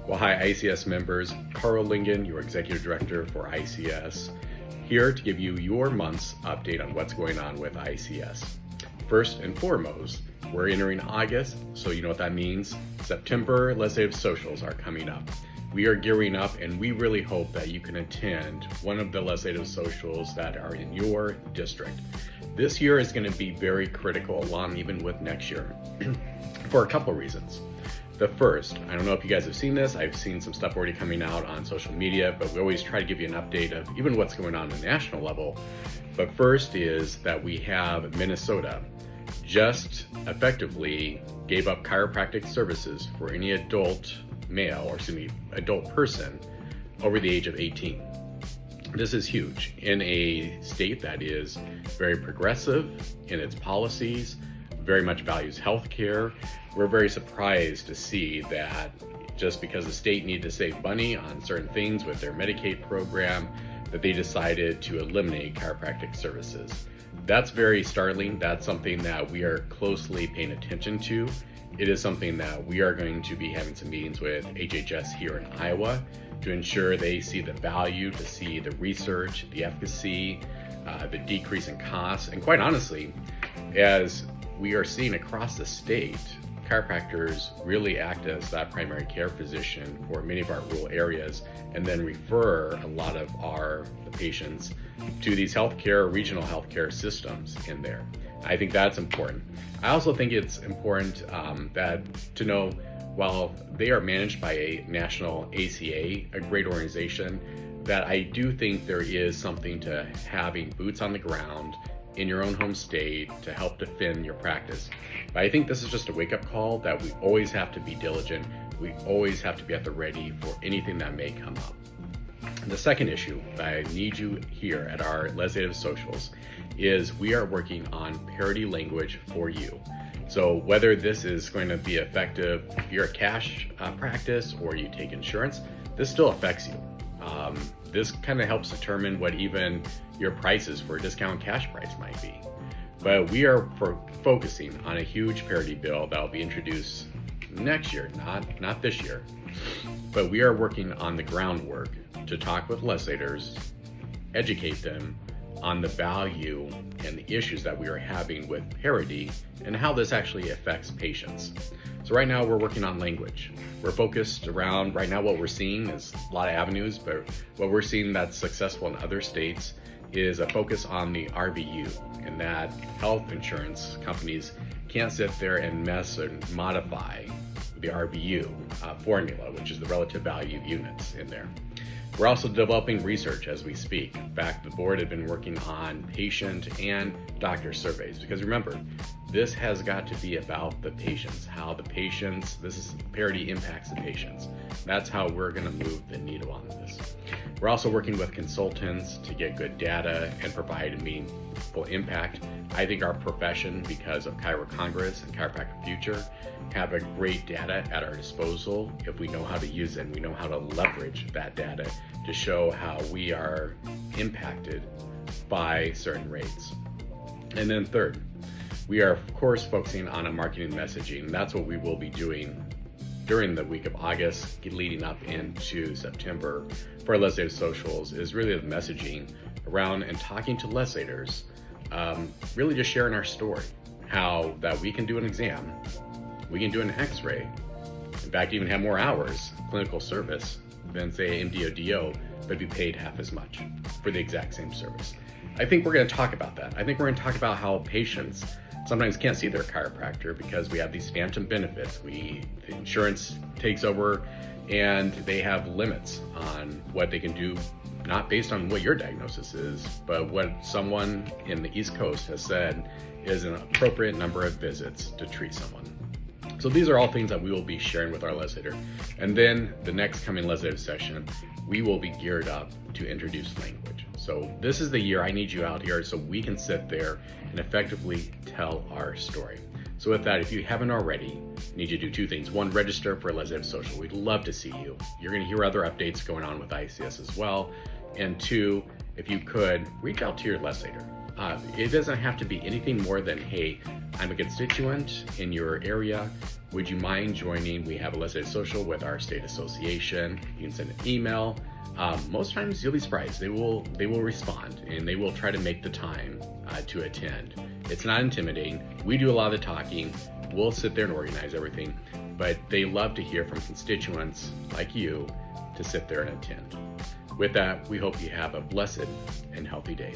Well, hi ICS members, Carl Lingen, your Executive Director for ICS, here to give you your month's update on what's going on with ICS. First and foremost, we're entering August, so you know what that means. September legislative socials are coming up. We are gearing up and we really hope that you can attend one of the legislative socials that are in your district. This year is going to be very critical, along even with next year, for a couple of reasons. The first, I don't know if you guys have seen this, I've seen some stuff already coming out on social media, but we always try to give you an update of even what's going on the national level. But first is that we have Minnesota just effectively gave up chiropractic services for any adult male, or excuse me, adult person over the age of 18. This is huge in a state that is very progressive in its policies, very much values healthcare. We're very surprised to see that just because the state needed to save money on certain things with their Medicaid program, that they decided to eliminate chiropractic services. That's very startling. That's something that we are closely paying attention to. It is something that we are going to be having some meetings with HHS here in Iowa to ensure they see the value, to see the research, the efficacy, the decrease in costs. And quite honestly, as we are seeing across the state, chiropractors really act as that primary care physician for many of our rural areas, and then refer a lot of the patients to these regional healthcare systems in there. I think that's important. I also think it's important to know, while they are managed by a national ACA, a great organization, that I do think there is something to having boots on the ground in your own home state to help defend your practice. But I think this is just a wake-up call that we always have to be diligent. We always have to be at the ready for anything that may come up. And the second issue that I need you here at our legislative socials is we are working on parity language for you. So whether this is going to be effective if you're a cash practice or you take insurance, this still affects you. This kind of helps determine what even your prices for a discount cash price might be. But we are focusing on a huge parity bill that will be introduced next year, not this year. But we are working on the groundwork to talk with legislators, educate them on the value and the issues that we are having with parity and how this actually affects patients. So right now we're working on language. We're focused around, right now what we're seeing is a lot of avenues, but what we're seeing that's successful in other states is a focus on the RVU, and that health insurance companies can't sit there and mess and modify the RVU formula, which is the relative value units in there. We're also developing research as we speak. In fact, the board had been working on patient and doctor surveys, because remember, this has got to be about the patients, how the patients, parity impacts the patients. That's how we're gonna move the needle on this. We're also working with consultants to get good data and provide a meaningful impact. I think our profession, because of Chiro Congress and Chiropractic Future, have a great data at our disposal if we know how to use it and we know how to leverage that data to show how we are impacted by certain rates. And then third, we are of course focusing on a marketing messaging. That's what we will be doing during the week of August, leading up into September for our legislative socials, is really the messaging around and talking to legislators, really just sharing our story, how that we can do an exam, we can do an x-ray, in fact even have more hours clinical service than say MDO, but be paid half as much for the exact same service. I think we're going to talk about that. I think we're going to talk about how patients sometimes can't see their chiropractor because we have these phantom benefits. The insurance takes over and they have limits on what they can do, not based on what your diagnosis is, but what someone in the East Coast has said is an appropriate number of visits to treat someone. So these are all things that we will be sharing with our legislator. And then the next coming legislative session, we will be geared up to introduce language. So this is the year I need you out here so we can sit there and effectively tell our story. So with that, if you haven't already, I need you to do two things. One, register for a legislative social. We'd love to see you. You're going to hear other updates going on with ICS as well. And two, if you could, reach out to your legislator. It doesn't have to be anything more than, hey, I'm a constituent in your area. Would you mind joining? We have a legislative social with our state association. You can send an email. Most times you'll be surprised. They will respond and they will try to make the time to attend. It's not intimidating. We do a lot of the talking. We'll sit there and organize everything, but they love to hear from constituents like you to sit there and attend. With that, we hope you have a blessed and healthy day.